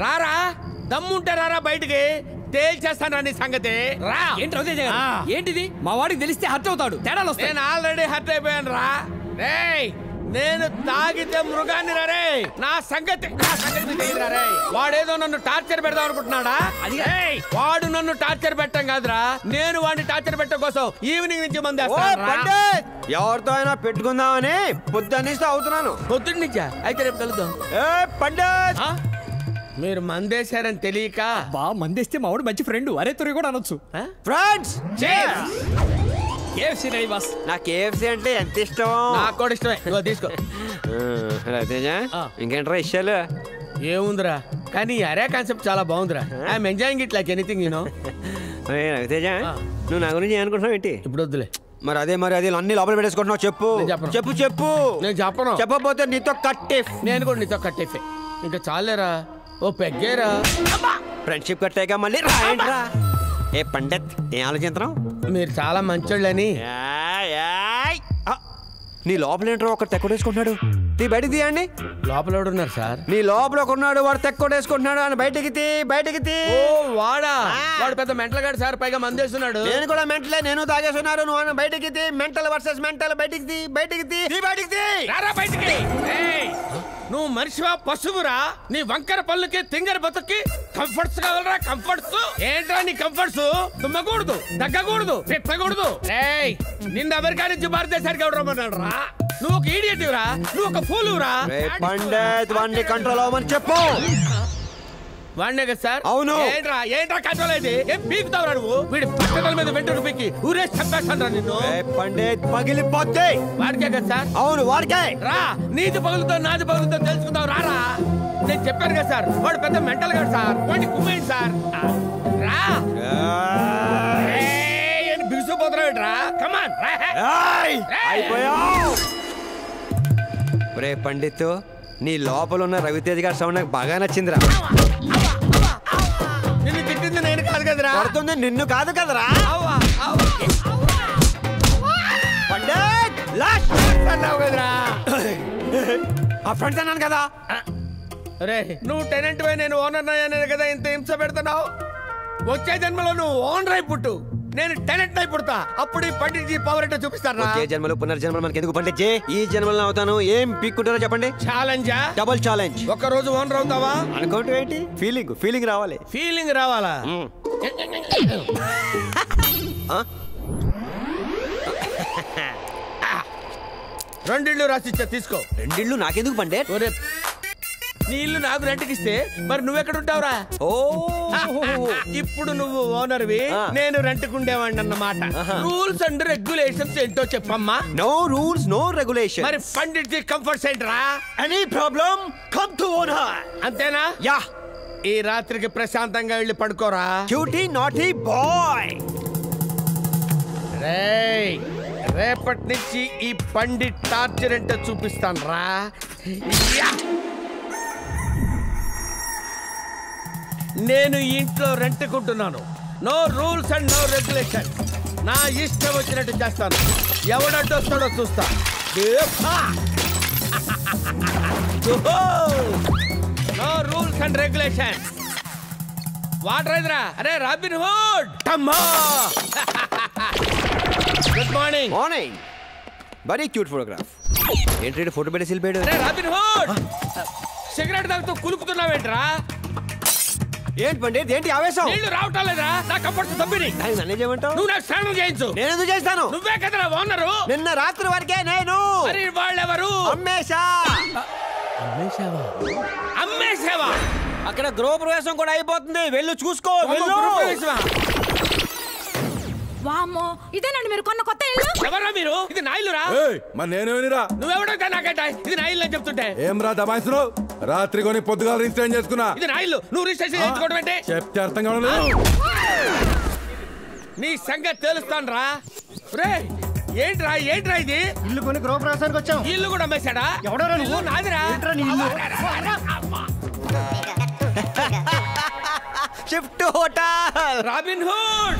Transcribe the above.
రారా దమ్ముంటే రారా బయటికి తేల్చేస్తాను నీ సంగతి రా. ఏంటిది మా వాడికి తెలిస్తే హర్ట్ అవుతాడు. తేడాలు వస్తాయి. నేను ఆల్రెడీ హర్ట్ అయిపోయాను రా. రేయ్ నేను తాగితే మృగాన్ని రే. నా సంగతి తెలియదురా రే. వాడేదో నన్ను టార్చర్ పెడదాం అనుకుంటున్నాడా? వాడు నన్ను టార్చర్ పెట్టం కాదురా, నేను వాడిని టార్చర్ పెట్టడం కోసం ఈవినింగ్ నుంచి మంది ఎవరితో అయినా పెట్టుకుందామని పొద్దున్నే అవుతున్నాను. పొద్దున్న నుంచా? అయితే రేపు కలుద్దాం. పండిత్ మీరు మందేశారని తెలియక మందేస్తే మా వాడు మంచి ఫ్రెండ్. అరే తురి కూడా అనొచ్చు. ఫ్రెండ్స్ KFC రై బాస్. నా KFC అంటే ఎంత ఇష్టం. నాకు కూడా ఇష్టమే. ఇదిగో తీసుకో. ఇంకేంట్రా ఇష్టాలు? ఏముందిరా కానీ అరే కాన్సెప్ట్ చాలా బాగుందిరా. I'm enjoying it like anything you know. Raviteja నువ్వు నా గురించి అనుకుంటున్నావు ఏంటి? ఇప్పుడు వద్దులే. మరి అదే అన్ని లోపల పెట్టేసుకుంటున్నావు. చెప్పు చెప్పు చెప్పు. నేను చెప్పను. చెప్పకపోతే నీతో కట్టేఫ్. నేను కూడా నీతో కట్టేఫే. ఇంకా చాలేరా. ఓ పెగ్గేరా. ఫ్రెండ్షిప్ కట్టాక మళ్ళీ రాయండిరా. ఏ పండిత్ ఏం ఆలోచించడం? మీరు చాలా మంచోళ్ళని. నీ లోపల ఏంట్రా ఒకటి తెక్కొడేసుకుంటున్నాడు. తీ బయటికి తీయండి. లోపల ఎవడున్నారు సార్? నీ లోపల ఒకడున్నాడు, వాడు తెక్కొడేసుకుంటున్నాడు అని. బయటికి తీ బయటికి తీ. ఓ వాడా? వాడు పెద్ద మెంటల్ గాడు సార్, పైగా మందేస్తున్నాడు. నేను కూడా మెంటలే, నేను తాగేస్తున్నారు. నువ్వు బయటికి తీ. Mental versus mental. బయటికి తీ బయటికి తీ బయటికి తీ. రారా బయటికి. నువ్వు మనిషివా పశువురా? నీ వంకర పళ్ళుకి తింగర బతుక్కి కంఫర్ట్స్ కావాలరా? కంఫర్ట్స్ ఏంట్రా నీ కంఫర్ట్స్? తుమ్మకూడదు, తగ్గకూడదు, పెత్తకూడదు. నిన్న అమెరికా నుంచి భారతదేశానికి ఎవరు రమ్మన్నాడు రా? నువ్వు ఒక ఈడియట్ రా, నువ్వు ఒక ఫూలు రా. పండిత్ వాడిని కంట్రోల్ అవ్వమని చెప్పు. వాడినే కదా సార్? అవును. ఏంట్రా కంట్రోల్ అయితే ఏం పీకుతావురా నువ్వు? వీడి పట్టణాల మీద వెంటనే పీకి ఊరేసి చంపేస్తాను రా నిన్ను. పండిత్ పగిలిపోతే వాడికే కదా సార్? అవును వాడికే. రా నీది పగులుతో నాది పగులుతో తెలుసుకుందావు. రారా నేను చెప్పాను కదా సార్, వాడు పెద్ద మెంటల్ గాడు సార్. వాడిని కుమ్మేయండి సార్. రా బిగుసిపోతున్నావు రా. కమాన్ అయిపోయావు. రే పండిత్ నీ లోపల ఉన్న రవితేజ్ గారి సౌండ్ నాకు బాగా నచ్చిందిరా. నిన్ను తిట్టింది నేను కాదు కదరా. పడుతుంది నిన్ను కాదు కదరా. పండిత్ అన్నావు కదరా. ఆ ఫ్రెండ్స్ అన్నాను కదా. రే నువ్వు టెనెంట్ పోయి నేను ఓనర్ అయ్యాను కదా ఇంత హింస పెడుతున్నావు. వచ్చే జన్మలో నువ్వు ఓనర్ అయి పుట్టు, నేను టెనెంట్ అయి పుడతా. అప్పుడు ఈ పండిట్ పవర్ ఏంటో చూపిస్తాను. వచ్చే జన్మలు పునర్జన్మలు మనకి ఎందుకు పండిట్? ఈ జన్మలో అవుతాను. ఏం పీక్కుంటారో చెప్పండి. ఛాలెంజా? Double challenge. ఒక రోజు ఓనర్ అవుతావా? అనుకోవటం ఏంటి? ఫీలింగ్ రావాలి. ఫీలింగ్ రావాలా? రెండిళ్ళు రాసిచ్చా తీసుకో. రెండిళ్ళు నాకెందుకు పండిట్? నీ ఇల్లు నాకు రెంట్కి ఇస్తే మరి నువ్వెక్కడ ఉంటావురా? ఓ ఇప్పుడు నువ్వు ఓనర్వి, నేను రెంట్కుండేవాడిని అన్నమాట. రూల్స్ అండ్ రెగ్యులేషన్స్ ఏంటో చెప్పమ్మా. No rules no regulation. మరి పండిట్ కంఫర్ట్స్ ఏంట్రా? Any problem come to owner. అంతేనా? యా. ఈ రాత్రికి ప్రశాంతంగా వెళ్ళి పడుకోరా. Cutie naughty boy. రేపటి నుంచి ఈ పండిట్ టార్చర్ ఏంటో చూపిస్తాను రా. నేను ఇంట్లో రెంట్కుంటున్నాను. No rules and no regulation. నా ఇష్టం వచ్చినట్టు చేస్తాను. ఎవడొస్తాడో చూస్తా. No rules and regulation. Water ఎదురా. అరే Robin Hood. Good morning. Morning. Very cute photograph. ఏంటి ఫోటో పెట్టి సిల్పేడు? అరే రాబిన్ హుడ్ సిగరెట్ తాగుతూ కులుకుతున్నావేంట్రా? ఏంటి పండిత్ ఏంటి ఆవేశం? నీళ్లు రావటం లేదా? నా కంఫర్ట్ తప్పిని. నన్నే చేయమంటావు? నువ్వు నాకు స్నానం చేయించు. నేను ఎందుకు చేస్తాను? నువ్వే కదరా ఓనరు. నిన్న రాత్రి వరకే నేను. మరి వాళ్ళెవరు? అమ్మేశావా? అక్కడ గృహ ప్రవేశం కూడా అయిపోతుంది. వెళ్ళు చూసుకో. వామ్మో ఇదేనండి మీరు కొన్న కొత్త ఇల్లు? ఎవరా మీరు? ఇది నా ఇల్లురా. మరి నేనేమిరా? నువ్వెవడో నాకేట ఇది నా ఇల్లు అని చెప్తుంటే ఏం రా దబాయిస్తున్నావు? రాత్రి కొని పొద్దుగా రిజిస్ట్రేషన్ చేసుకున్నా. ఇది నా ఇల్లు, నువ్వు రిజిస్ట్రేషన్ చేసుకోవడం ఏంటి? చెప్తే అర్థం కావడం. నీ సంగతి తెలుస్తాను రా. ఏంట్రా ఇది? ఇల్లు కొని గృహ ప్రవేశానికి వచ్చాం. ఇల్లు కూడా అమ్మేశాడా? ఎవడో ఇల్లు నాదిరా. Shift hotel. Robin hood.